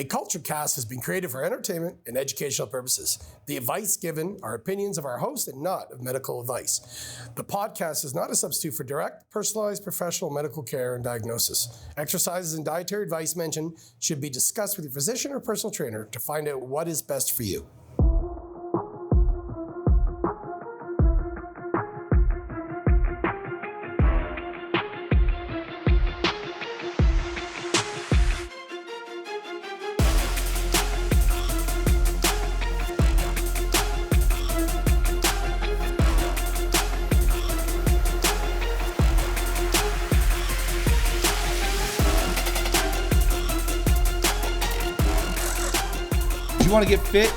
A Kultured Kast has been created for entertainment and educational purposes. The advice given are opinions of our host and not of medical advice. The podcast is not a substitute for direct, personalized, professional medical care and diagnosis. Exercises and dietary advice mentioned should be discussed with your physician or personal trainer to find out what is best for you. You want to get fit?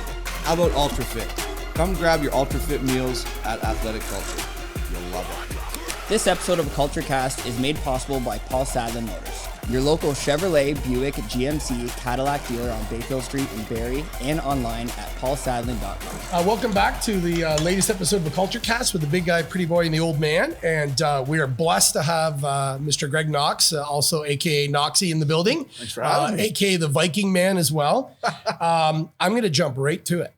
How about Ultra Fit? Come grab your Ultra Fit meals at Athletic Culture. You'll love it. This episode of Kultured Kast is made possible by Paul Sadlin Motors, your local Chevrolet, Buick, GMC, Cadillac dealer on Bayfield Street in Barrie and online at paulsadlin.com. Welcome back to the latest episode of the Kultured Kast with the big guy, pretty boy, and the old man. And we are blessed to have Mr. Greg Knox, also aka Knoxy, in the building. Thanks for having me. AKA the Viking man as well. I'm going to jump right to it.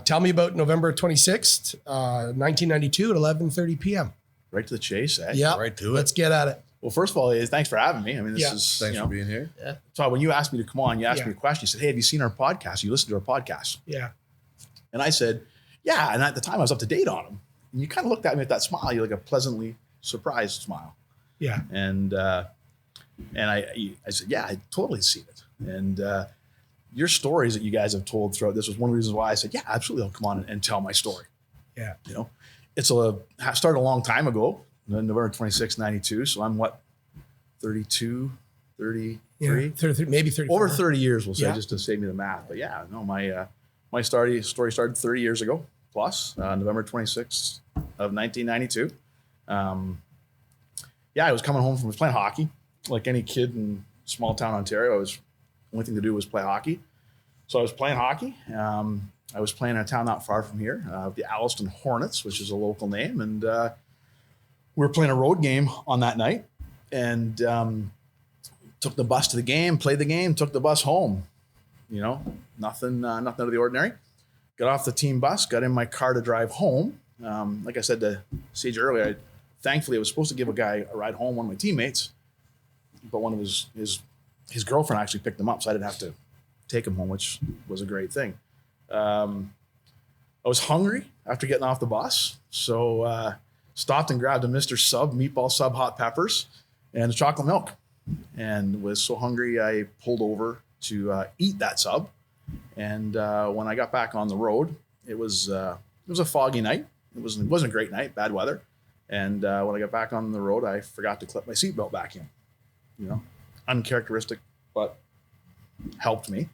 Tell me about November 26th, 1992 at 11:30 p.m. Right to the chase, eh? Yeah, Right to it. Let's get at it. Well, first of all, thanks for having me. I mean, this is Thanks for being here. Yeah. So when you asked me to come on, you asked me a question. You said, "Hey, have you seen our podcast? You listened to our podcast?" Yeah. And I said, "Yeah." And at the time, I was up to date on them. And you kind of looked at me with that smile. You're like a pleasantly surprised smile. Yeah. And I said, "Yeah, I totally seen it." And your stories that you guys have told throughout this was one of the reasons why I said, "Yeah, absolutely, I'll come on and tell my story." Yeah. You know, started a long time ago, November 26, 92. So I'm what, 32, 33? Yeah. 33, maybe 34. Over 30 years, we'll say, Yeah. just to save me the math. But yeah, no, my story started 30 years ago plus, November 26th of 1992. I was coming home was playing hockey. Like any kid in small town Ontario, only thing to do was play hockey. So I was playing hockey. I was playing in a town not far from here, the Alliston Hornets, which is a local name. And we were playing a road game on that night and took the bus to the game, played the game, took the bus home. You know, nothing out of the ordinary. Got off the team bus, got in my car to drive home. Like I said to Sage earlier, thankfully I was supposed to give a guy a ride home, one of my teammates, but one of his girlfriend actually picked him up, so I didn't have to take him home, which was a great thing. I was hungry after getting off the bus, so stopped and grabbed a Mr. Sub, meatball sub, hot peppers, and a chocolate milk. And was so hungry, I pulled over to eat that sub. And when I got back on the road, it was a foggy night. It wasn't a great night, bad weather. And when I got back on the road, I forgot to clip my seatbelt back in. You know, uncharacteristic, but helped me.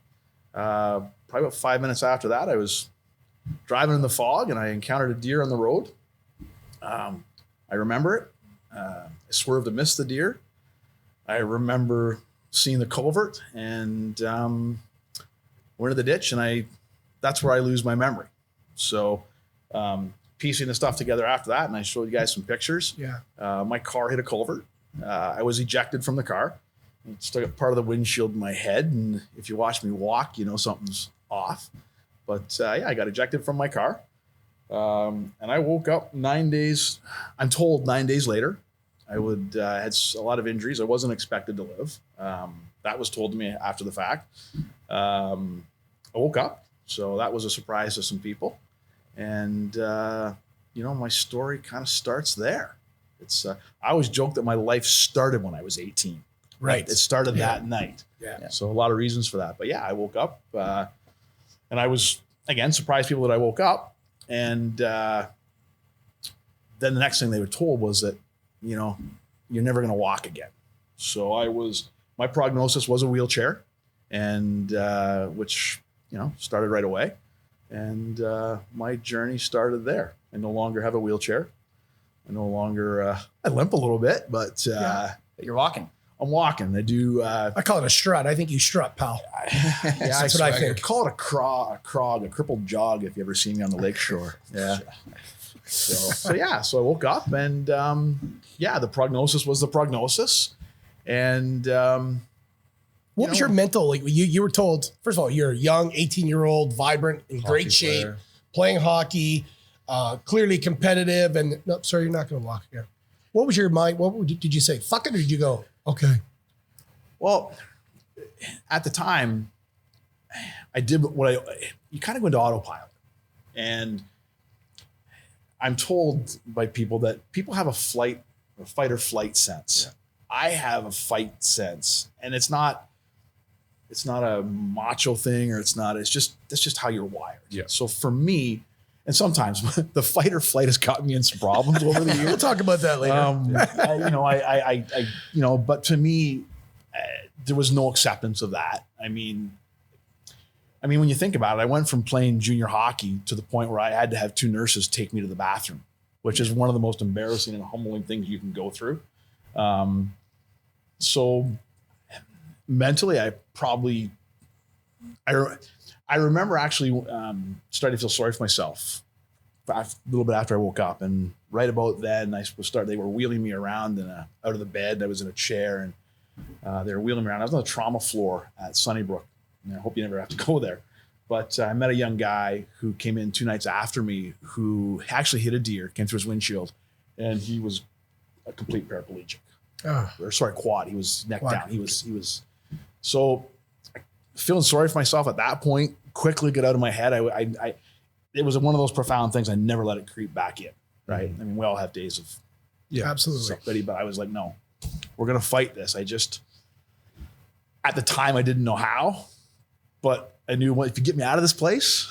Probably about 5 minutes after that, I was driving in the fog and I encountered a deer on the road. I remember it. I swerved to miss the deer. I remember seeing the culvert and went to the ditch, and that's where I lose my memory. So piecing the stuff together after that, and I showed you guys some pictures. Yeah. My car hit a culvert. I was ejected from the car. It stuck up part of the windshield in my head, and if you watch me walk, you know something's off. But I got ejected from my car. And I woke up 9 days, I'm told 9 days later. I had a lot of injuries. I wasn't expected to live. That was told to me after the fact. I woke up, so that was a surprise to some people. And, my story kind of starts there. I always joke that my life started when I was 18. Right. It started that night. Yeah. So a lot of reasons for that. But yeah, I woke up and I was, again, surprised people that I woke up. And then the next thing they were told was that, you're never going to walk again. So my prognosis was a wheelchair, and which, started right away. And my journey started there. I no longer have a wheelchair. I no longer, I limp a little bit, but But you're walking. I'm walking. I do. I call it a strut. I think you strut, pal. That's what I think. Call it a crog, a crippled jog if you ever see me on the lakeshore. Yeah. So I woke up and the prognosis was the prognosis. And What was your mental, like you were told, first of all, you're a young 18-year-old, vibrant, in great shape, playing hockey, clearly competitive, and no, sorry, you're not going to walk again. What was your mind? Did you say, fuck it, or did you go, okay? Well, at the time, I did you kind of go into autopilot. And I'm told by people that people have a fight or flight sense. Yeah. I have a fight sense, and it's not a macho thing, or that's just how you're wired. Yeah. So for me, and sometimes the fight or flight has gotten me in some problems over the years. We'll talk about that later. But to me, there was no acceptance of that. I mean, when you think about it, I went from playing junior hockey to the point where I had to have 2 nurses take me to the bathroom, which is one of the most embarrassing and humbling things you can go through. So mentally, I remember actually starting to feel sorry for myself a little bit after I woke up, and right about then they were wheeling me around out of the bed. I was in a chair, and they were wheeling me around. I was on the trauma floor at Sunnybrook. And I hope you never have to go there. But I met a young guy who came in 2 nights after me who actually hit a deer, came through his windshield, and he was a complete paraplegic. Quad. He was neck down. He was so feeling sorry for myself at that point, quickly get out of my head. It was one of those profound things. I never let it creep back in. Right. Mm-hmm. I mean, we all have days of absolutely. But I was like, no, we're going to fight this. At the time I didn't know how, but I knew, well, if you get me out of this place,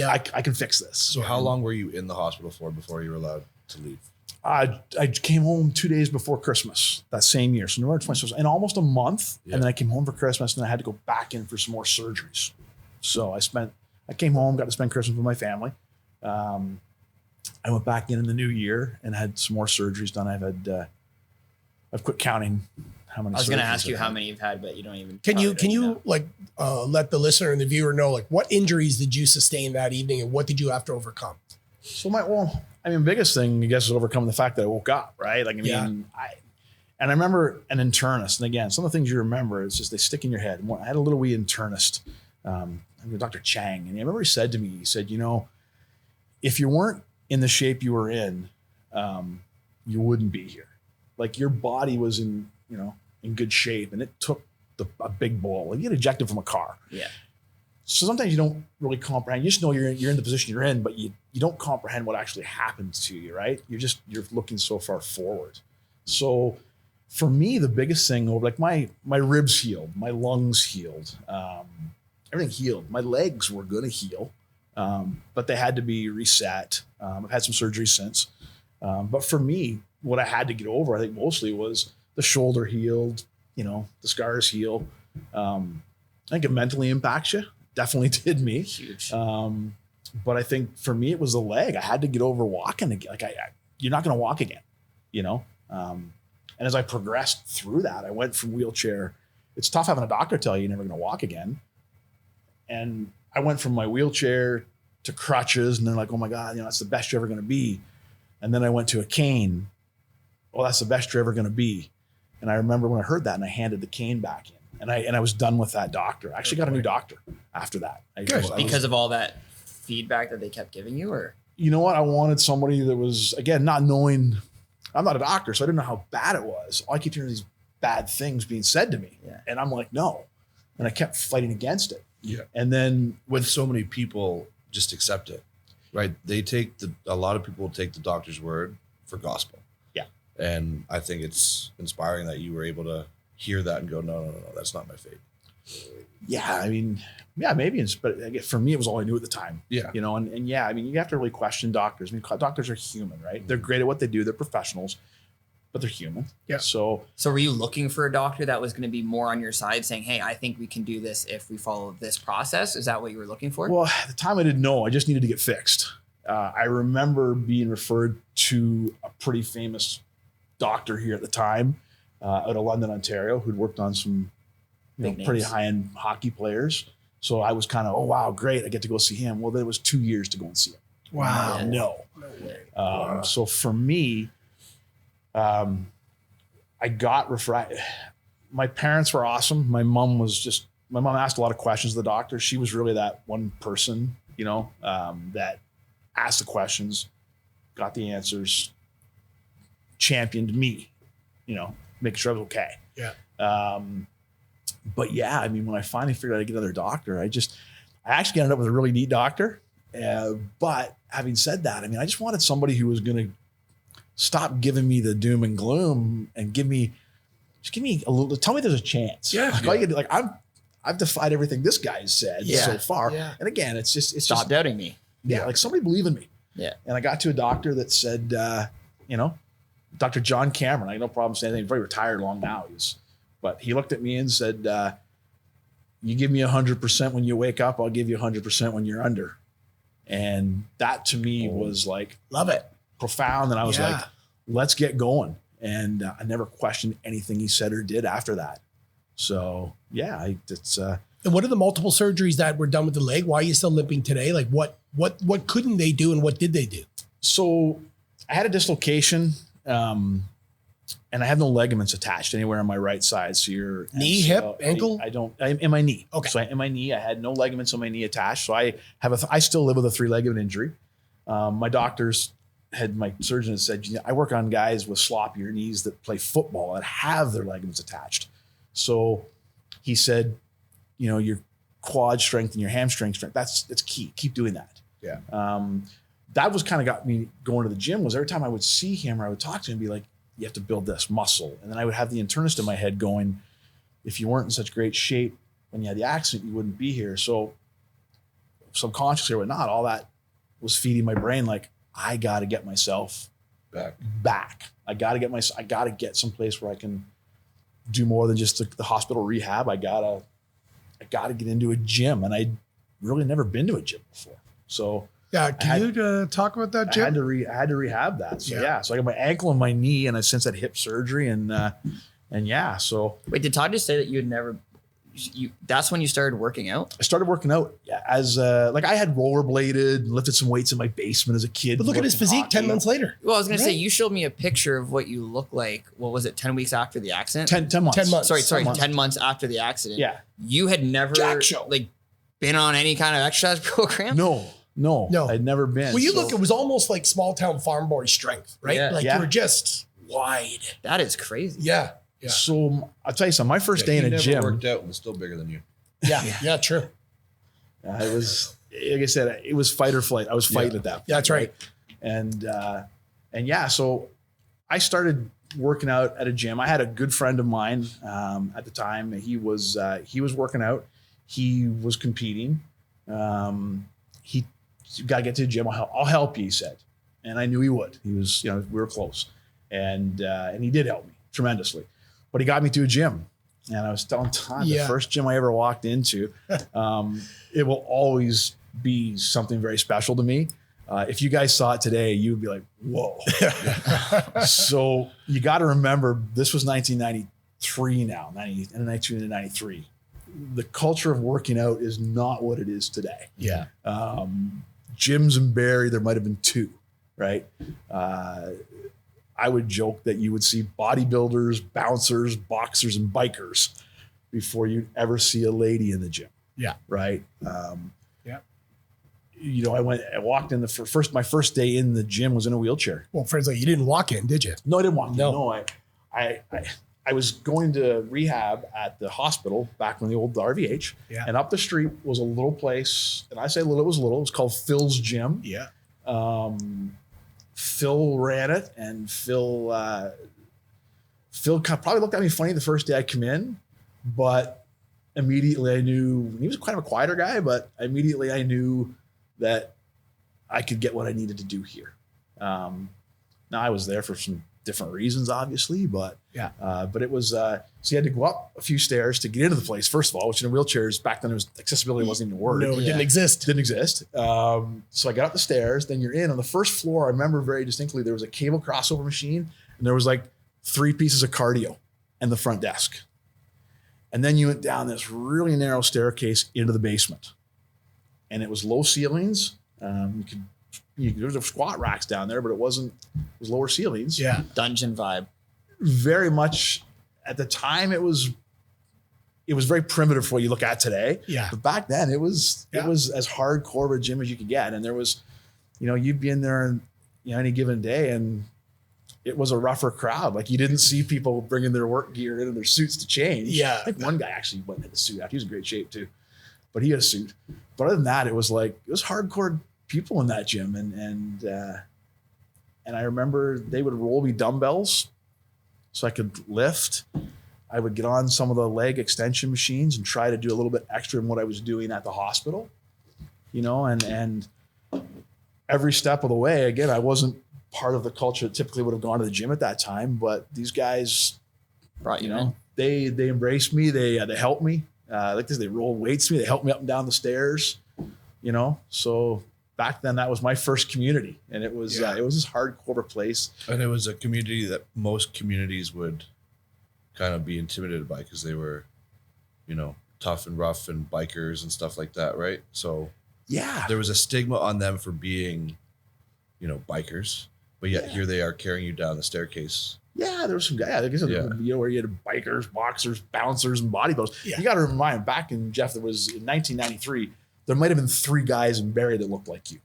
I can fix this. So how long were you in the hospital for before you were allowed to leave? I came home 2 days before Christmas that same year. So November 26th, and almost a month. Yeah. And then I came home for Christmas, and I had to go back in for some more surgeries. So I came home, got to spend Christmas with my family. I went back in the new year and had some more surgeries done. I've quit counting how many. I was going to ask you how many you've had, but you don't even. Can you let the listener and the viewer know, like, what injuries did you sustain that evening, and what did you have to overcome? So biggest thing, I guess, is overcoming the fact that I woke up, right? Like, I remember an internist, and again, some of the things you remember, it's just, they stick in your head. I had a little wee internist, Dr. Chang, and I remember he said to me, if you weren't in the shape you were in, you wouldn't be here. Like, your body was in good shape, and it took a big blow. Like, you get ejected from a car. Yeah. So sometimes you don't really comprehend. You just know you're in the position you're in, but you don't comprehend what actually happens to you, right? You're looking so far forward. So for me, the biggest thing, like, my ribs healed, my lungs healed, everything healed. My legs were going to heal, but they had to be reset. I've had some surgery since. But for me, what I had to get over, I think mostly, was the shoulder healed, the scars heal. I think it mentally impacts you. Definitely did me. Huge. But I think for me, it was the leg. I had to get over walking again. Like, you're not going to walk again, And as I progressed through that, I went from wheelchair. It's tough having a doctor tell you you're never going to walk again. And I went from my wheelchair to crutches, and they're like, oh my God, that's the best you're ever going to be. And then I went to a cane. Oh, that's the best you're ever going to be. And I remember when I heard that, and I handed the cane back in. And I was done with that doctor. I actually got a new doctor after that. Because of all that feedback that they kept giving you, or? You know what? I wanted somebody that was, again, not knowing, I'm not a doctor, so I didn't know how bad it was. I kept hearing these bad things being said to me. Yeah. And I'm like, no. And I kept fighting against it. Yeah. And then when so many people just accept it, right? A lot of people take the doctor's word for gospel. Yeah. And I think it's inspiring that you were able to hear that and go, no, that's not my fate. Yeah, maybe. But for me, it was all I knew at the time. Yeah. And you have to really question doctors. Doctors are human, right? Mm-hmm. They're great at what they do. They're professionals, but they're human. Yeah. So were you looking for a doctor that was going to be more on your side, saying, hey, I think we can do this if we follow this process? Is that what you were looking for? Well, at the time I didn't know. I just needed to get fixed. I remember being referred to a pretty famous doctor here at the time, out of London, Ontario, who'd worked on some pretty high-end hockey players. So I was kind of, oh, wow, great. I get to go see him. Well, then it was 2 years to go and see him. Wow. No way. So for me, I got my parents were awesome. My mom asked a lot of questions of the doctor. She was really that one person, that asked the questions, got the answers, championed me, making sure I was okay. Yeah. But yeah, I mean, when I finally figured out I get another doctor, I actually ended up with a really neat doctor. But having said that, I mean, I just wanted somebody who was going to stop giving me the doom and gloom and give me a little, tell me there's a chance. Yeah. I've defied everything this guy has said so far. Yeah. And again, it's Stop doubting me. Yeah. Like somebody believe in me. Yeah. And I got to a doctor that said, Dr. John Cameron, I had no problem saying anything. He's very retired long now. But he looked at me and said, you give me 100% when you wake up, I'll give you 100% when you're under. And that to me was like, love it, profound. And I was like, let's get going. And I never questioned anything he said or did after that. So yeah, and what are the multiple surgeries that were done with the leg? Why are you still limping today? Like what couldn't they do and what did they do? So I had a dislocation, and I have no ligaments attached anywhere on my right side. So knee, hip, ankle? I'm in my knee. Okay. So in my knee, I had no ligaments on my knee attached. So I still live with a 3 ligament injury. My surgeon had said, I work on guys with sloppier knees that play football that have their ligaments attached. So he said, your quad strength and your hamstring strength, that's key. Keep doing that. Yeah. That was kind of got me going to the gym. Was every time I would see him or I would talk to him, be like, you have to build this muscle. And then I would have the internist in my head going, if you weren't in such great shape when you had the accident, you wouldn't be here. So subconsciously or whatnot, all that was feeding my brain like, I got to get myself back. I got to get someplace where I can do more than just the hospital rehab. I got to get into a gym. And I'd really never been to a gym before. So yeah, can you talk about that, Jim? I had to rehab that. So so I got my ankle and my knee, and I since had hip surgery, and so. Wait, did Todd just say that you had never? That's when you started working out? I started working out as I had rollerbladed and lifted some weights in my basement as a kid. But look at his physique hockey. 10 months later. Well, I was going to say, you showed me a picture of what you look like. What was it? 10 weeks after the accident? 10 months. 10 months. Sorry, 10 months after the accident. Yeah. You had never been on any kind of exercise program? No, I'd never been. Well, it was almost like small town farm boy strength, right? Yeah. You were just wide. That is crazy. Yeah. So I'll tell you something. My first day in a gym. Worked out and was still bigger than you. Yeah, true. It was, like I said, it was fight or flight. I was fighting at that point. Yeah, that's right. So I started working out at a gym. I had a good friend of mine at the time. He was working out. He was competing. You got to get to the gym. I'll help you, he said. And I knew he would. He was, we were close. And he did help me tremendously. But he got me to a gym. And I was telling Todd, the first gym I ever walked into, it will always be something very special to me. If you guys saw it today, you would be like, whoa. So you got to remember, this was 1993 now, 92 and 93. The culture of working out is not what it is today. Yeah. Gyms in Barrie, there might have been 2, right? I would joke that you would see bodybuilders, bouncers, boxers, and bikers before you'd ever see a lady in the gym. Yeah. Right. I walked in my first day in the gym was in a wheelchair. Well, friends, you didn't walk in, did you? No, I didn't walk in. No. I was going to rehab at the hospital back in the old RVH. Yeah. And up the street was a little place, and I say little, it was called Phil's Gym. Yeah. Phil ran it, and Phil probably looked at me funny the first day I come in, but immediately I knew he was kind of a quieter guy, but immediately I knew that I could get what I needed to do here. Now I was there for some different reasons, obviously, but it was so you had to go up a few stairs to get into the place. First of all, which in wheelchairs back then, accessibility wasn't even a word. No, it didn't exist. So I got up the stairs. Then you're in on the first floor. I remember very distinctly there was a cable crossover machine, and there was 3 pieces of cardio and the front desk. And then you went down this really narrow staircase into the basement, and it was low ceilings. There were squat racks down there, but it was lower ceilings. Yeah. Dungeon vibe. Very much at the time it was very primitive for what you look at today. Yeah. But back then it was as hardcore of a gym as you could get. And there was, you'd be in there any given day and it was a rougher crowd. Like you didn't see people bringing their work gear into their suits to change. Yeah. I think one guy actually went in the suit after. He was in great shape too, but he had a suit. But other than that, it was hardcore people in that gym. And I remember they would roll me dumbbells so I could lift. I would get on some of the leg extension machines and try to do a little bit extra than what I was doing at the hospital, and every step of the way, again, I wasn't part of the culture that typically would have gone to the gym at that time, but these guys Brought you in. they embraced me. They helped me. They rolled weights to me. They helped me up and down the stairs, so back then that was my first community, and it was this hardcore place. And it was a community that most communities would kind of be intimidated by because they were, tough and rough and bikers and stuff like that, right? So Yeah, there was a stigma on them for being, bikers, but yet here they are carrying you down the staircase. Yeah, there was some guys. I guess where you had bikers, boxers, bouncers, and bodybuilders. Yeah. You got to remind back in Jeff, there was in 1993. There might have been 3 guys in Barrie that looked like you,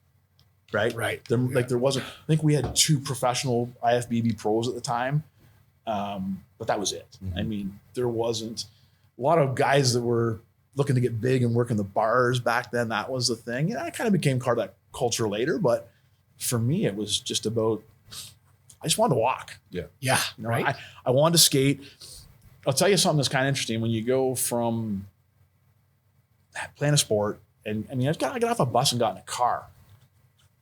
right? Right. There wasn't. I think we had 2 professional IFBB pros at the time, but that was it. Mm-hmm. I mean, there wasn't a lot of guys that were looking to get big and work in the bars back then. That was the thing. I kind of became part of that culture later, but for me, it was just about. I just wanted to walk. Yeah. Right. I wanted to skate. I'll tell you something that's kind of interesting. When you go from playing a sport, and I got off a bus and got in a car.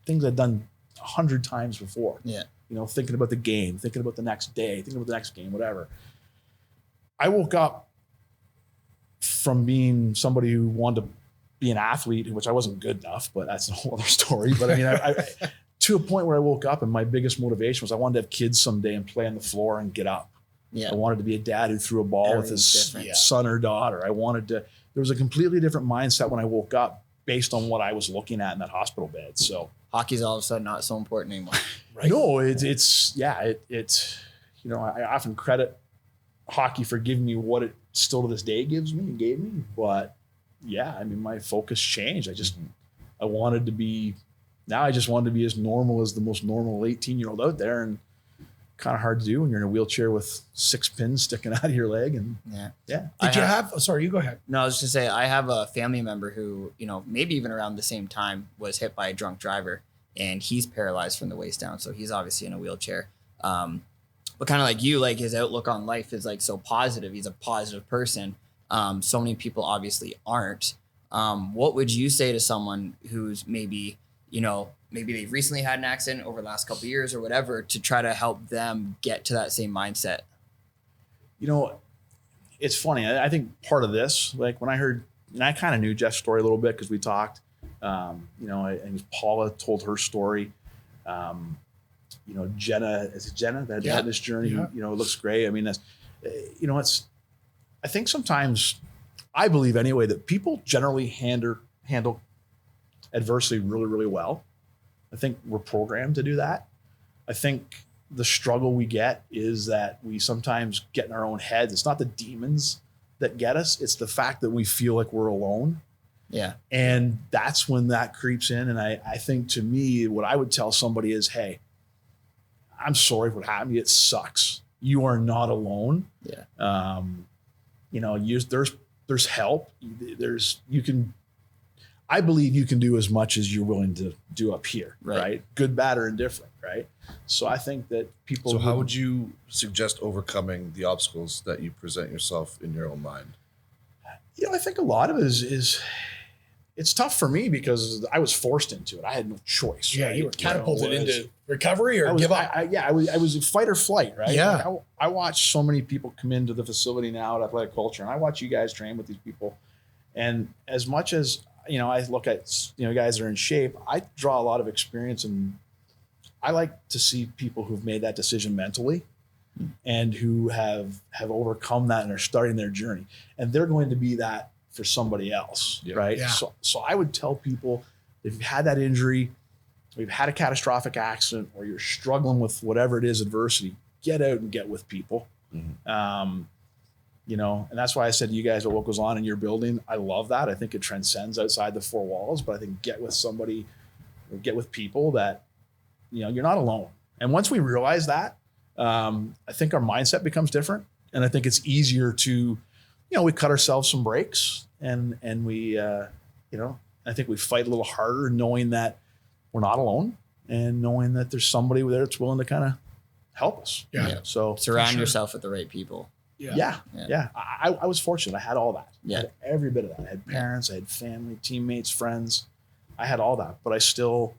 Things I'd done 100 times before. Yeah. Thinking about the game, thinking about the next day, thinking about the next game, whatever. I woke up from being somebody who wanted to be an athlete, which I wasn't good enough, but that's a whole other story. But I to a point where I woke up and my biggest motivation was I wanted to have kids someday and play on the floor and get up. Yeah. I wanted to be a dad who threw a ball with his son or daughter. There was a completely different mindset when I woke up based on what I was looking at in that hospital bed. So Hockey's all of a sudden not so important anymore. right? No, it's I often credit hockey for giving me what it still to this day gives me and gave me. But my focus changed. I wanted to be as normal as the most normal 18-year-old out there, and kind of hard to do when you're in a wheelchair with 6 pins sticking out of your leg. And Did you have? Sorry, you go ahead. No, I was just gonna say I have a family member who, maybe even around the same time was hit by a drunk driver, and he's paralyzed from the waist down. So he's obviously in a wheelchair. But kind of like you, like his outlook on life is like so positive. He's a positive person. So many people obviously aren't. What would you say to someone who's maybe they've recently had an accident over the last couple of years or whatever to try to help them get to that same mindset? It's funny. I think part of this, like when I heard, and I kind of knew Jeff's story a little bit because we talked, I think Paula told her story. Jenna, is it Jenna that had this journey? Yeah. It looks great. I mean, that's, I think sometimes I believe anyway, that people generally handle adversity really, really well. I think we're programmed to do that. I think the struggle we get is that we sometimes get in our own heads. It's not the demons that get us. It's the fact that we feel like we're alone. Yeah. And that's when that creeps in. And I think to me, what I would tell somebody is, hey, I'm sorry for what happened to you. It sucks. You are not alone. Yeah. There's help. I believe you can do as much as you're willing to do up here, right? Good, bad, or indifferent, right? So I think that people. So how would you suggest overcoming the obstacles that you present yourself in your own mind? I think a lot of it is it's tough for me because I was forced into it. I had no choice. Yeah, right? you were catapulted into recovery or give up. I was fight or flight, right? Yeah. Like I watch so many people come into the facility now at Athletic Culture, and I watch you guys train with these people. And as much as I look at guys that are in shape, I draw a lot of experience, and I like to see people who've made that decision mentally and who have overcome that and are starting their journey. And they're going to be that for somebody else, right? Yeah. So I would tell people, if you've had that injury, or you've had a catastrophic accident, or you're struggling with whatever it is, adversity, get out and get with people. Mm-hmm. you know, and that's why I said to you guys what goes on in your building. I love that. I think it transcends outside the four walls, but I think get with somebody or get with people that, you know, you're not alone. And once we realize that, I think our mindset becomes different. And I think it's easier to, you know, we cut ourselves some breaks and we, you know, I think we fight a little harder knowing that we're not alone and knowing that there's somebody there that's willing to kind of help us. Yeah. So Surround yourself with the right people. Yeah. I was fortunate. I had all that. Yeah. I had every bit of that. I had parents, I had family, teammates, friends. I had all that, but you're still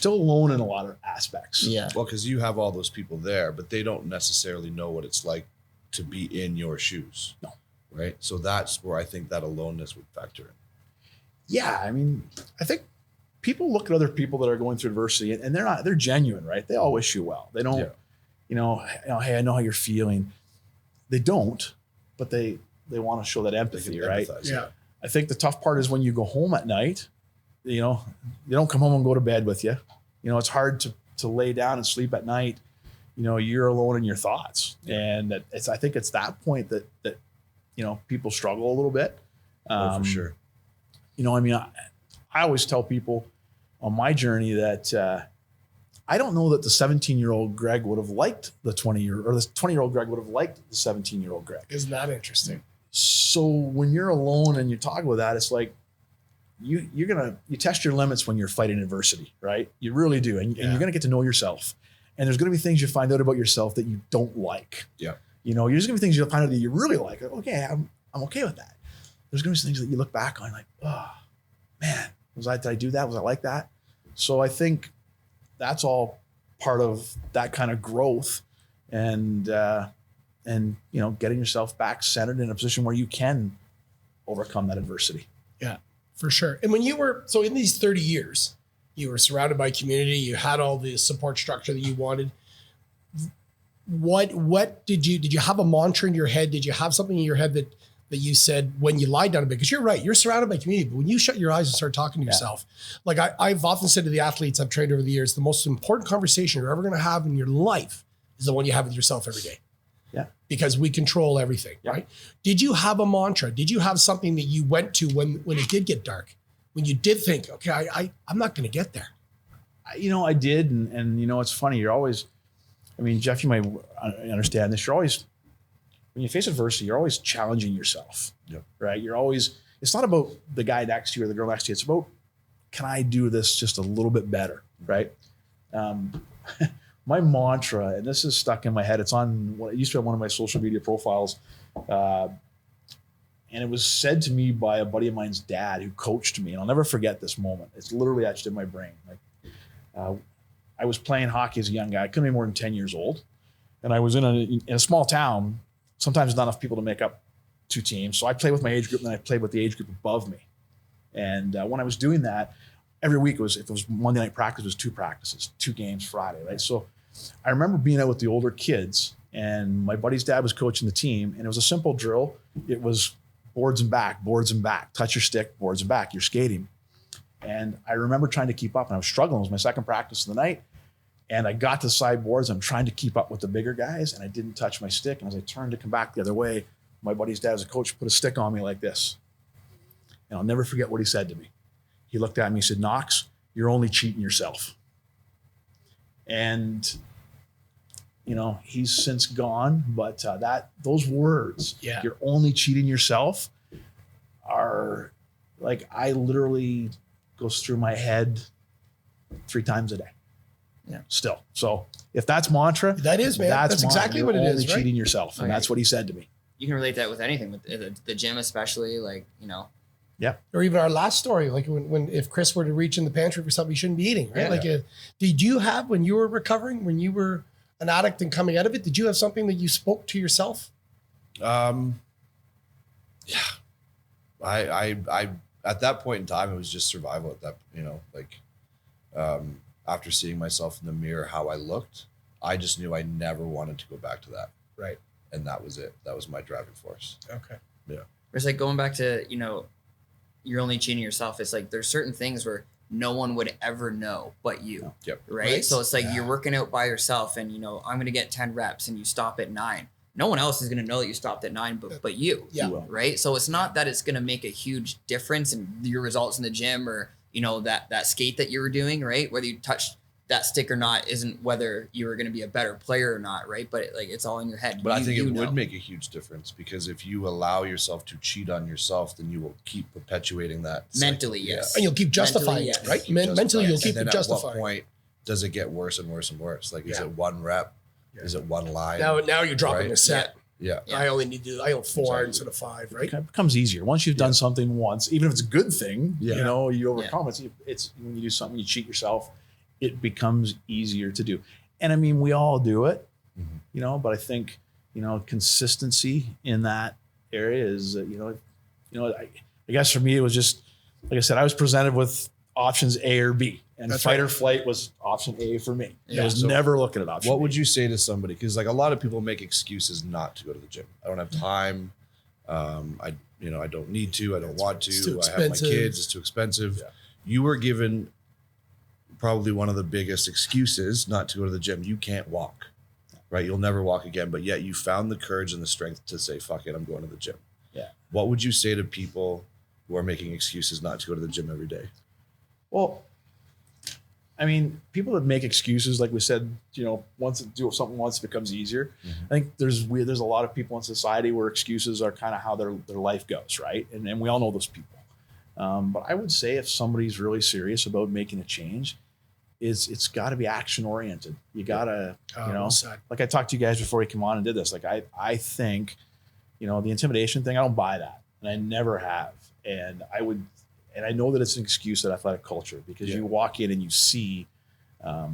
alone in a lot of aspects. Yeah. Well, because you have all those people there, but they don't necessarily know what it's like to be in your shoes. No. Right. So that's where I think that aloneness would factor in. Yeah. I mean, I think people look at other people that are going through adversity and they're genuine, right? They all wish you well. They don't, you know, hey, I know how you're feeling. They don't, but they want to show that empathy, right? Empathize, Yeah. I think the tough part is when you go home at night, you know, they don't come home and go to bed with you. You know, it's hard to lay down and sleep at night. You know, you're alone in your thoughts. And I think it's that point that, you know, people struggle a little bit. For sure. You know, I mean, I always tell people on my journey that I don't know that the 17-year-old Greg would have liked the 20-year-old Greg would have liked the 17-year-old Greg. Isn't that interesting? So when you're alone and you talk about that, it's like you test your limits when you're fighting adversity, right? You really do, and you're gonna get to know yourself. And there's gonna be things you find out about yourself that you don't like. Yeah. You know, there's gonna be things you'll find out that you really like. Okay, I'm okay with that. There's gonna be things that you look back on like, oh man, did I do that? Was I like that? So I think that's all part of that kind of growth and you know, getting yourself back centered in a position where you can overcome that adversity. Yeah, for sure. And when you were, so in these 30 years, you were surrounded by community, you had all the support structure that you wanted. What did you have a mantra in your head? Did you have something in your head that you said when you lied down a bit? Because you're right, you're surrounded by community, but when you shut your eyes and start talking to yourself, like I've often said to the athletes I've trained over the years, the most important conversation you're ever going to have in your life is the one you have with yourself every day. Yeah. Because we control everything, right? Did you have a mantra? Did you have something that you went to when it did get dark? When you did think, okay, I'm not going to get there. You know, I did. And you know, it's funny. You're always, I mean, Jeff, you might understand this. You're always, when you face adversity, you're always challenging yourself, right? You're always, it's not about the guy next to you or the girl next to you. It's about, can I do this just a little bit better, right? My mantra, and this is stuck in my head, it's on what it used to be on one of my social media profiles. And it was said to me by a buddy of mine's dad who coached me. And I'll never forget this moment. It's literally etched in my brain. Like I was playing hockey as a young guy. I couldn't be more than 10 years old. And I was in a small town. Sometimes not enough people to make up two teams. So I played with my age group and then I played with the age group above me. And when I was doing that, every week if it was Monday night practice, it was 2 practices, 2 games Friday, right? So I remember being out with the older kids and my buddy's dad was coaching the team and it was a simple drill. It was boards and back, touch your stick, boards and back, you're skating. And I remember trying to keep up and I was struggling. It was my second practice of the night. And I got to the sideboards. I'm trying to keep up with the bigger guys and I didn't touch my stick. And as I turned to come back the other way, my buddy's dad as a coach put a stick on me like this. And I'll never forget what he said to me. He looked at me, he said, "Knox, you're only cheating yourself." And, you know, he's since gone, but those words, "You're only cheating yourself," are like, I literally goes through my head 3 times a day. Yeah. Still. So if that's mantra, that is, man. That's exactly what it is, right? Cheating yourself. And that's what he said to me. You can relate that with anything, with the gym, especially, like, you know. Yeah. Or even our last story, like when if Chris were to reach in the pantry for something he shouldn't be eating, right? Did you have, when you were recovering, when you were an addict and coming out of it, did you have something that you spoke to yourself? Yeah. I at that point in time, it was just survival at that, you know, like, after seeing myself in the mirror, how I looked, I just knew I never wanted to go back to that. Right. And that was it. That was my driving force. Okay. Yeah. It's like going back to, you know, you're only cheating yourself. It's like, there's certain things where no one would ever know but you. Yep. Right? So it's like you're working out by yourself and, you know, I'm going to get 10 reps and you stop at 9. No one else is going to know that you stopped at 9, but you. Yeah. Right? So it's not that it's going to make a huge difference in your results in the gym or, you know, that skate that you were doing, right? Whether you touched that stick or not isn't whether you were going to be a better player or not, right? But like it's all in your head. But I think it would make a huge difference, because if you allow yourself to cheat on yourself, then you will keep perpetuating that mentally, cycle. yes. And you'll keep justifying Mentally, it, right? Mentally, you'll keep and then it justifying. At what point does it get worse and worse and worse? Like, is it one rep? Yeah. Is it one line? Now you're dropping Right? a set. Yeah. I only need 4 instead of 5, right? It becomes easier once you've done something once, even if it's a good thing. Yeah. You know, you overcome it. It's when you do something, you cheat yourself, it becomes easier to do. And I mean, we all do it, you know. But I think, you know, consistency in that area is, I guess for me it was just like I said, I was presented with options A or B, and That's fight or right. flight was option A for me. Yeah. I was So never looking at option. What B. would you say to somebody? Because like a lot of people make excuses not to go to the gym. I don't have time. I don't need to. I don't want to. It's too I have my expensive. kids. It's too expensive. Yeah. You were given probably one of the biggest excuses not to go to the gym. You can't walk, right? You'll never walk again. But yet you found the courage and the strength to say, "Fuck it, I'm going to the gym." Yeah. What would you say to people who are making excuses not to go to the gym every day? Well, I mean, people that make excuses, like we said, you know, once it do something once, it becomes easier. I think there's a lot of people in society where excuses are kind of how their life goes, right? And we all know those people. But I would say if somebody's really serious about making a change, it's got to be action oriented. You gotta, you know, like I talked to you guys before we came on and did this. Like I think, you know, the intimidation thing, I don't buy that, and I never have. And I know that it's an excuse at athletic culture, because you walk in and you see a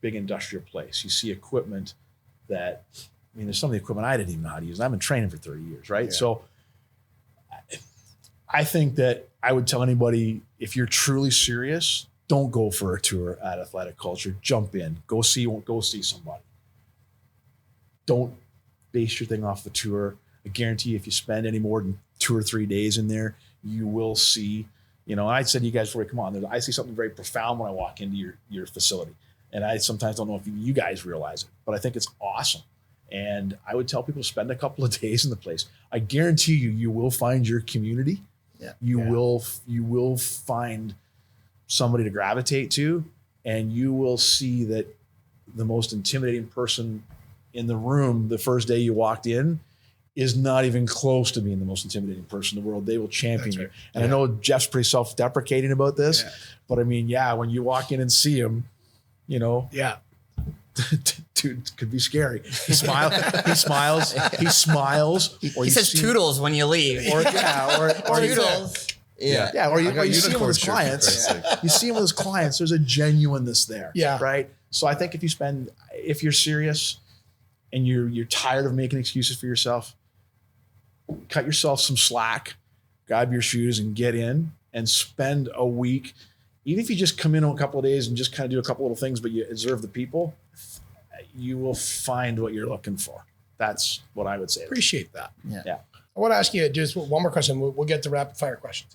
big industrial place. You see equipment that, I mean, there's some of the equipment I didn't even know how to use. And I've been training for 30 years, right? Yeah. So I think that I would tell anybody, if you're truly serious, don't go for a tour at athletic culture. Jump in, go see somebody. Don't base your thing off the tour. I guarantee if you spend any more than 2 or 3 days in there, you will see, you know, I said to you guys before we come on, I see something very profound when I walk into your facility. And I sometimes don't know if you guys realize it, but I think it's awesome. And I would tell people to spend a couple of days in the place. I guarantee you will find your community. Yeah. You will find somebody to gravitate to, and you will see that the most intimidating person in the room the first day you walked in is not even close to being the most intimidating person in the world. They will champion you. And I know Jeff's pretty self-deprecating about this, but I mean, when you walk in and see him, you know, dude, could be scary. He smiles, or He says toodles when you leave. or Toodles. Yeah. Or you see him unicorn with his shirt, clients. for Christ's sake. You see him with his clients. There's a genuineness there. Yeah. Right. So I think if you're serious and you're tired of making excuses for yourself, cut yourself some slack, grab your shoes and get in and spend a week. Even if you just come in on a couple of days and just kind of do a couple little things, but you observe the people, you will find what you're looking for. That's what I would say. Appreciate that. Yeah. I want to ask you just one more question. We'll get to rapid fire questions.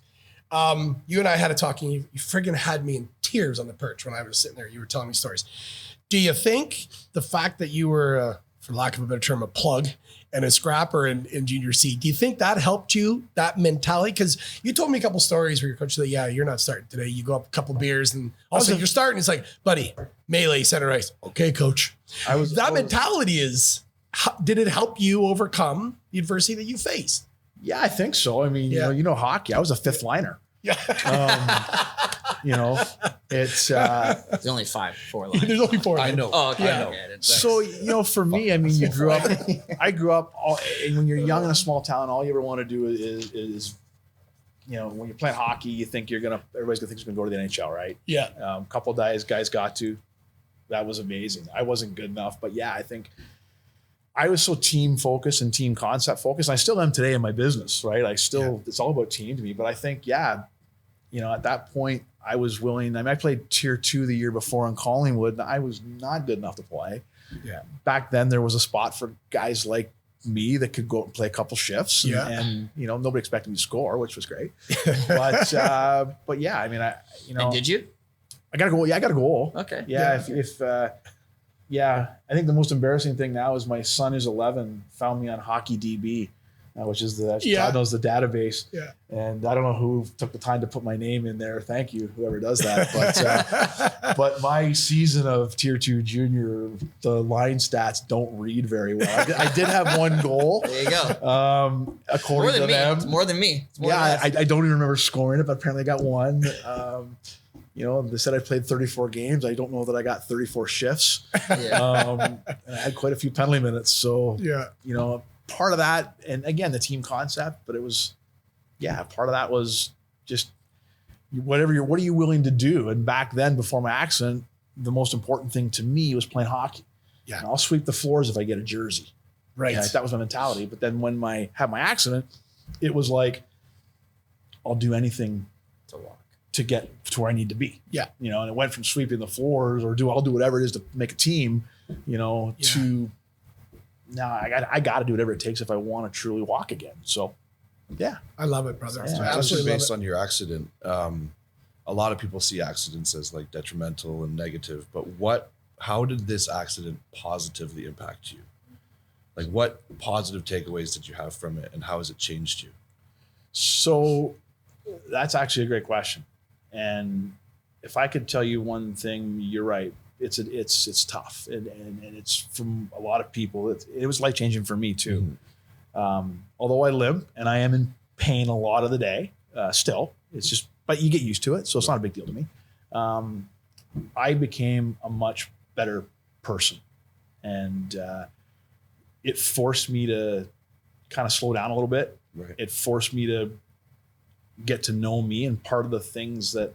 You and I had a talk, and you friggin' had me in tears on the perch when I was sitting there. You were telling me stories. Do you think the fact that you were, for lack of a better term, a plug and a scrapper in junior C, do you think that helped you, that mentality? Because you told me a couple stories where your coach said, you're not starting today. You go up a couple beers and also you're starting. It's like, buddy, melee, center ice. Okay, coach. Mentality is, did it help you overcome the adversity that you faced? Yeah, I think so. I mean, you know, hockey, I was a fifth liner. Yeah. You know, it's There's only 4 lines. There's only 4. I know. Oh, okay. Yeah. Okay. so, you know, for me, I mean, I grew up and when you're young in a small town, all you ever want to do is, you know, when you're playing hockey, you think everybody's gonna think you're gonna go to the NHL, right? Yeah. A couple of guys got to. That was amazing. I wasn't good enough, but I think I was so team focused and team concept focused. I still am today in my business, right? It's all about team to me. But I think, you know, at that point I was willing. I mean, I played tier 2 the year before in Collingwood, and I was not good enough to play. Yeah. Back then there was a spot for guys like me that could go and play a couple shifts. Yeah. And nobody expected me to score, which was great. But yeah, I mean, And did you? I got a goal. Yeah, I got a goal. Okay. Yeah. Yeah, I think the most embarrassing thing now is my son, who's 11, found me on Hockey DB, which is God knows the database. Yeah. And I don't know who took the time to put my name in there. Thank you, whoever does that. But but my season of Tier 2 junior, the line stats don't read very well. I did have one goal. There you go. According to them. It's more than me. It's more than Yeah, us. I don't even remember scoring it, but apparently I got one. They said I played 34 games. I don't know that I got 34 shifts. Yeah. And I had quite a few penalty minutes. So, part of that, and again, the team concept, but it was, part of that was just what are you willing to do? And back then, before my accident, the most important thing to me was playing hockey. Yeah. And I'll sweep the floors if I get a jersey. Right. Yeah, that was my mentality. But then when I had my accident, it was like, I'll do anything To walk. to get to where I need to be. Yeah. And it went from sweeping the floors I'll do whatever it is to make a team, to now I got to do whatever it takes if I want to truly walk again. So, yeah. I love it, brother. Yeah. I Just absolutely love based it. on your accident, a lot of people see accidents as like detrimental and negative, but how did this accident positively impact you? Like what positive takeaways did you have from it and how has it changed you? So that's actually a great question. And if I could tell you one thing, you're right. It's tough. And it's from a lot of people. It was life-changing for me too. Although I limp and I am in pain a lot of the day, still, it's just, but you get used to it. So it's not a big deal to me. I became a much better person, and it forced me to kind of slow down a little bit. Right. It forced me to get to know me. And part of the things that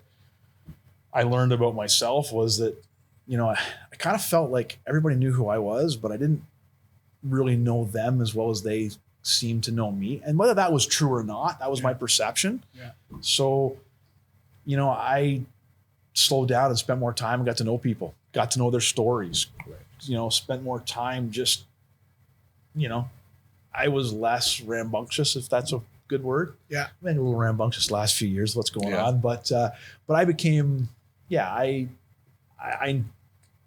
I learned about myself was that, I kind of felt like everybody knew who I was, but I didn't really know them as well as they seemed to know me. And whether that was true or not, that was my perception. Yeah. So, I slowed down and spent more time and got to know people, got to know their stories, spent more time just, I was less rambunctious, if that's a good word. Yeah. I've been a little rambunctious the last few years, what's going on. But I became,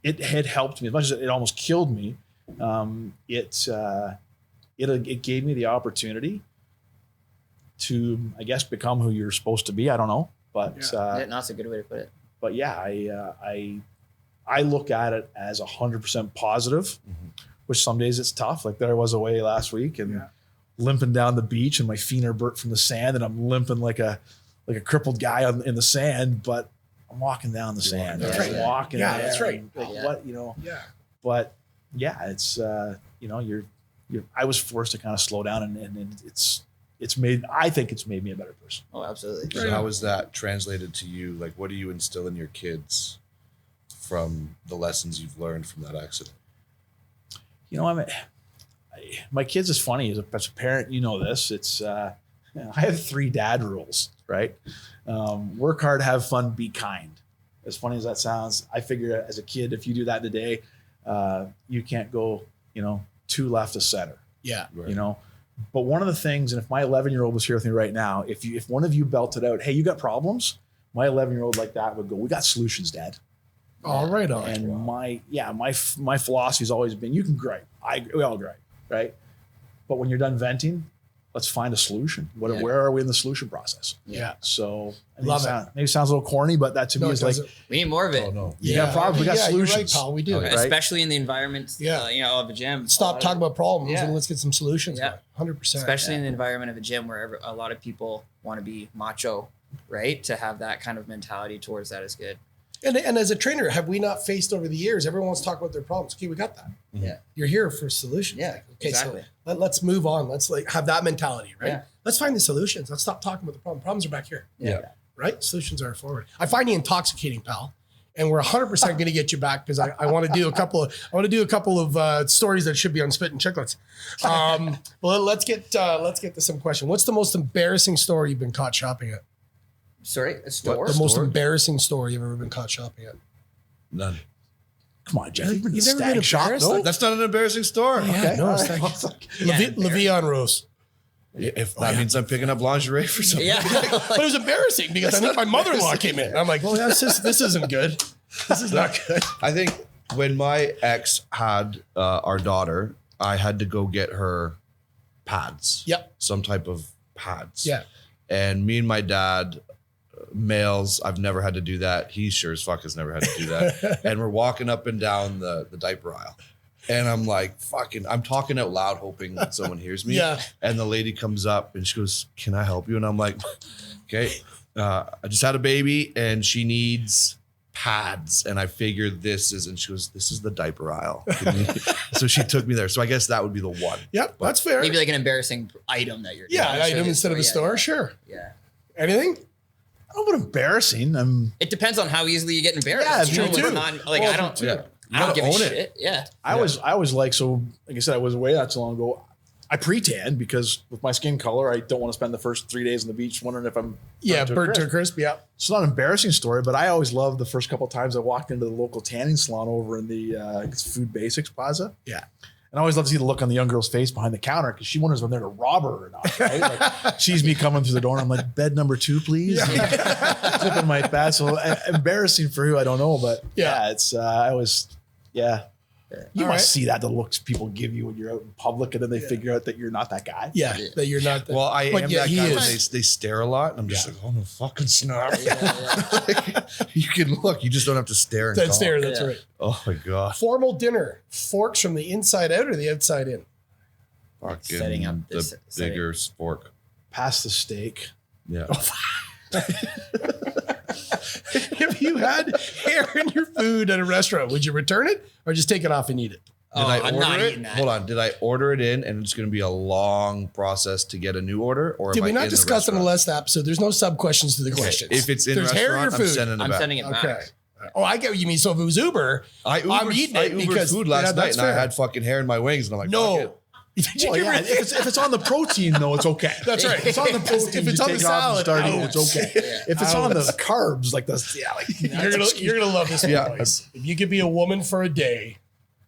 it had helped me as much as it almost killed me. It gave me the opportunity to, I guess, become who you're supposed to be. I don't know, but That's a good way to put it. But yeah, I look at it as 100% positive, which some days it's tough. Like there I was away last week and limping down the beach, and my feet are burnt from the sand, and I'm limping like a crippled guy in the sand, but I'm walking down the sand. That's right. Walking. Yeah, that's right. What Yeah. But yeah, it's I was forced to kind of slow down, and I think it's made me a better person. Oh, absolutely. So how was that translated to you? Like, what do you instill in your kids from the lessons you've learned from that accident? My kids is funny as a parent. This. It's I have 3 dad rules, right? Work hard, have fun, be kind. As funny as that sounds, I figure as a kid, if you do that today, you can't go, 2 left of center. Yeah. Right. But one of the things, and if my 11-year-old was here with me right now, if one of you belted out, hey, you got problems, my 11-year-old like that would go, we got solutions, Dad. All right. On. And my philosophy has always been, you can gripe. We all gripe, right? But when you're done venting, let's find a solution. Where are we in the solution process? Yeah. So maybe Love it sounds a little corny, but that to me is like, We need more of it. Oh, no. you got problems, we got solutions. You're right, pal. We do. Okay. Especially in the environment, of a gym. Stop talking about problems Yeah. and let's get some solutions. Yeah. 100%. Especially in the environment of a gym where a lot of people want to be macho, right? To have that kind of mentality towards that is good. And as a trainer, have we not faced over the years? Everyone wants to talk about their problems. Okay, we got that. Yeah. You're here for solutions. Yeah, Okay, exactly. so let's move on. Let's have that mentality, right? Yeah. Let's find the solutions. Let's stop talking about the problem. Problems are back here, Yeah. right? Solutions are forward. I find you intoxicating, pal. And we're 100% going to get you back because I want to do a couple of stories that should be on Spit and Chicklets. Well, let's get to some question. What's the most embarrassing store you've been caught shopping at? Sorry, a store? The most embarrassing store you've ever been caught shopping at? None. Come on, Jeff. You've been You've to never been Stag Shop, embarrassed? no? That's not an embarrassing story. Yeah, no, it's all right. like Yeah, Le'Veon Rose. If that means I'm picking up lingerie for something. Yeah. But it was embarrassing because I think my mother-in-law came in. I'm like, well, this isn't good. This is not good. I think when my ex had our daughter, I had to go get her pads. Yep. Some type of pads. Yeah. And me and my dad, males, I've never had to do that. He sure as fuck has never had to do that. And we're walking up and down the diaper aisle. And I'm like, I'm talking out loud, hoping that someone hears me. Yeah. And the lady comes up and she goes, can I help you? And I'm like, okay, I just had a baby and she needs pads. And I figured and she goes, this is the diaper aisle. So she took me there. So I guess that would be the one. Yep, that's fair. Maybe like an embarrassing item that you're Yeah, an item instead of a store, sure. Yeah. Anything? I don't know about embarrassing. It depends on how easily you get embarrassed. Yeah, You know, true, it's too. not- like Well, I don't. true. I don't give a Own it. shit. Yeah. I was like, so like I said, I was away not too long ago. I pre-tan because with my skin color, I don't want to spend the first 3 days on the beach wondering if I'm Burnt to a crisp, yeah. It's not an embarrassing story, but I always loved the first couple of times I walked into the local tanning salon over in the it's Food Basics Plaza. Yeah. And I always love to see the look on the young girl's face behind the counter because she wonders when they're to rob her or not, right? Like, sees me coming through the door and I'm like, bed number 2, please. Yeah. Flipping my bat. So embarrassing for who, I don't know, but yeah, it's I was, yeah. You All must right. see that, the looks people give you when you're out in public and then they figure out that you're not that guy. Yeah, that you're not. Well, I but am yeah, that he guy when is. they stare a lot. And I'm just like, oh, no fucking snap. Yeah. You can look. You just don't have to stare and That's talk. there. That's Yeah. right. Oh, my God. Formal dinner. Forks from the inside out or the outside in? Fucking Setting up the this- bigger fork. Pass the steak. Yeah. If you had hair in your food at a restaurant, would you return it or just take it off and eat it? Did Oh, I I'm order not it? eating that. Hold on. Did I order it in and it's going to be a long process to get a new order? Or Did am we I not in discuss in the restaurant? last episode? There's no sub questions to the questions. If it's in There's hair in your restaurant, I'm food. sending it I'm back. sending it back. Okay. Oh, I get what you mean. So if it was Uber, I'm eating it Ubered because food last night that's and I fair. had fucking hair in my wings and I'm like, fuck it. No. Did you Well, give yeah, her- if it's on the protein though, it's okay. That's right. If it's on the protein, If it's you on the take off and salad, start eating, ouch. it's okay. Yeah. If it's on the carbs, like this, yeah, like You're gonna love this one, Yeah. boys. If you could be a woman for a day,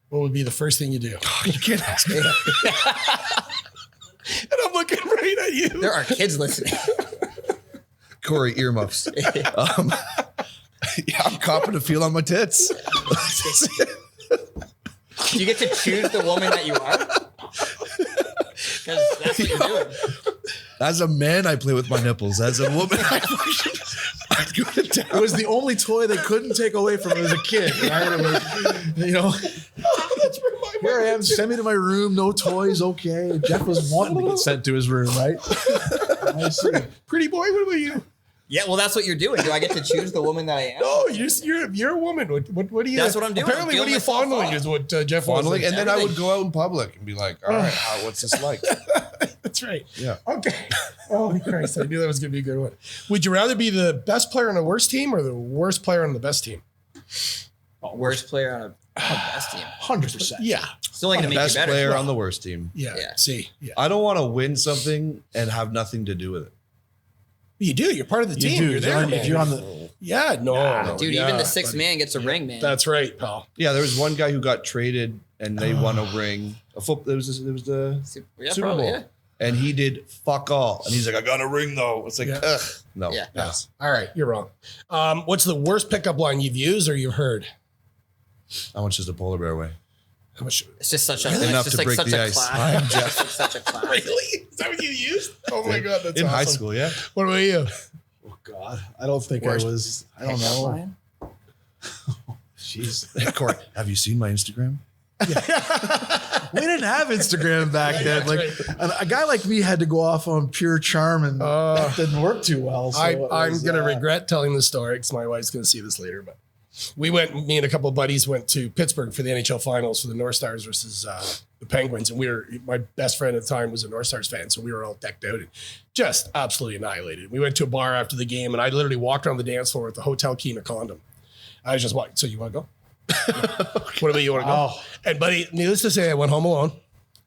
what would be the first thing you do? You can't ask me that. And I'm looking right at you. There are kids listening. Corey, earmuffs. Yeah, I'm copping a feel on my tits. Do you get to choose the woman that you are? Because that's what you're doing. As a man, I play with my nipples. As a woman, I'd go to town. it was the only toy they couldn't take away from him as a kid. Right? It was, you know, That's where my here I am, send me to my room, no toys, okay. Jeff was wanting to get sent to his room, right? I see. pretty boy. What about you? Yeah, well, that's what you're doing. Do I get to choose the woman that I am? No, you're a woman. What do you? That's what I'm doing. Apparently, I'm what are you feeling myself fondling? up. Is what Jeff Fondling, was. and then I would Everything. go out in public and be like, all right, what's this like? That's right. Yeah. Okay. Holy Christ! I knew that was going to be a good one. Would you rather be the best player on the worst team or the worst player on the best team? Worst player on a best team. 100%. Yeah. It's only going to make Best you better. player on the worst team. Yeah. Yeah. See. Yeah. I don't want to win something and have nothing to do with it. You do. You're part of the You team. do. You're there, If man. you're on the Yeah. No. Dude, yeah, even the sixth buddy. man gets a ring, man. That's right, pal. Yeah, there was one guy who got traded and they won a ring. There was the Yeah, Super probably, Bowl. yeah. And he did fuck all. And he's like, I got a ring though. It's like, Yeah. ugh. No. Yeah. Pass. All right. You're wrong. What's the worst pickup line you've used or you've heard? How much does the polar bear weigh? How much? It's just such a Really? it's Enough just to like break such the a ice. class. I'm It's Jeff. just such a class. Really? Is that what you used? Oh my God. That's In awesome. high school, yeah. What about you? Oh God, I don't think Worst. I was. I don't know. Jeez, Corey, have you seen my Instagram? we didn't have Instagram back then. Like That's a guy like me had to go off on pure charm, and that didn't work too well. So it I'm was, going to regret telling the story because my wife's going to see this later. But me and a couple of buddies went to Pittsburgh for the NHL finals for the North Stars versus the Penguins. And my best friend at the time was a North Stars fan. So we were all decked out and just absolutely annihilated. We went to a bar after the game and I literally walked around the dance floor with the hotel key and a condom. I was just walking. So you want to go? What about you want to go? Oh. And buddy, needless to say, I went home alone.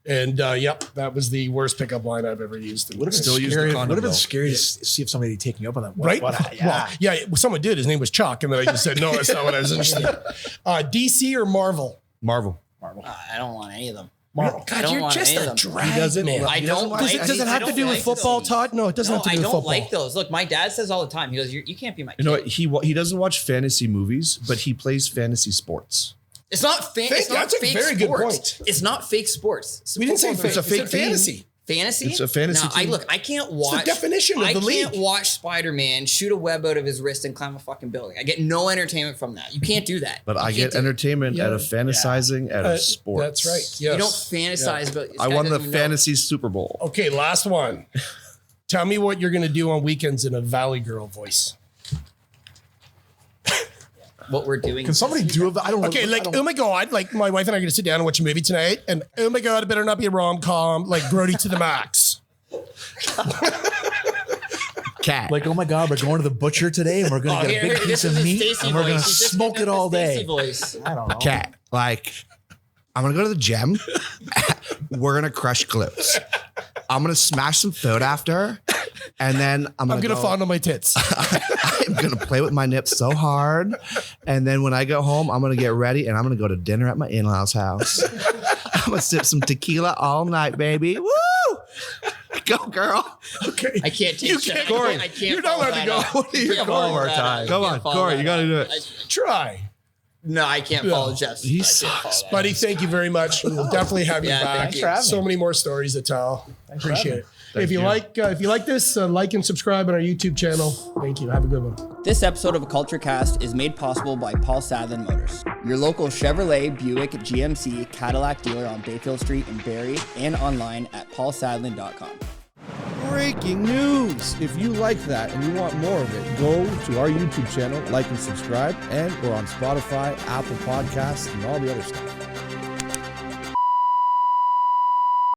And yep, that was the worst pickup line I've ever used. Would have been Still use the scary. condom, Would have been though. scary to see if somebody taking you up on that. Right? Yeah. Well, yeah, someone did. His name was Chuck. And then I just said, no, that's not what I was interested in. DC or Marvel? Marvel. I don't want any of them. Marvel. I God, don't you're want just any of a them. drag He doesn't- man. I don't Does it- like. does it have I to do don't with like football, those. Todd? No, it doesn't have to I do with don't football. like those. Look, my dad says all the time. He goes, "You can't be my kid." You know what? He doesn't watch fantasy movies, but he plays fantasy sports. It's not it's not That's a fake very good sports. point. It's not fake sports. We didn't say Football's fake. a It's a fantasy. fantasy. It's a fantasy No, team. I can't watch. definition of I the can't league. watch Spider-Man shoot a web out of his wrist and climb a fucking building. I get no entertainment from that. You can't do that. But You I can't get do it. entertainment out of fantasizing out of sports. That's right. Yes. You don't fantasize about. I won the fantasy Super Bowl. Okay, last one. Tell me what you're going to do on weekends in a Valley Girl voice. What we're doing. Can somebody do it? I don't. Okay, I like, don't- oh my God, like my wife and I are going to sit down and watch a movie tonight. And oh my God, it better not be a rom-com, like Brody to the max. Cat. Like, oh my God, we're going to the butcher today, and we're going to get a big piece of meat, and we're going to smoke it all day. I don't know. Cat, like, I'm gonna go to the gym. We're gonna crush glutes. I'm gonna smash some food after, and then I'm I'm gonna going to fondle my tits. I'm gonna play with my nips so hard, and then when I go home, I'm gonna get ready and I'm gonna go to dinner at my in-laws' house. I'm gonna sip some tequila all night, baby. Woo! Go, girl. Okay. I can't take You shit. can't- Corey, I can't. You're not follow allowed to that go. up. What are you Can't going follow more that time? up. Come Can't on, follow Corey, that you gotta up. do it. Try. No, I can't follow Jeff's. He I can't follow sucks. that. Buddy, thank you very much. We'll definitely have you Yeah, back. thanks for having So me. many more stories to tell. Appreciate it. If you you. like this, like and subscribe on our YouTube channel. Thank you. Have a good one. This episode of Kultured Kast is made possible by Paul Sadlin Motors, your local Chevrolet, Buick, GMC, Cadillac dealer on Bayfield Street in Barrie and online at paulsadlin.com. Breaking news! If you like that and you want more of it, go to our YouTube channel, like and subscribe, and we're on Spotify, Apple Podcasts, and all the other stuff.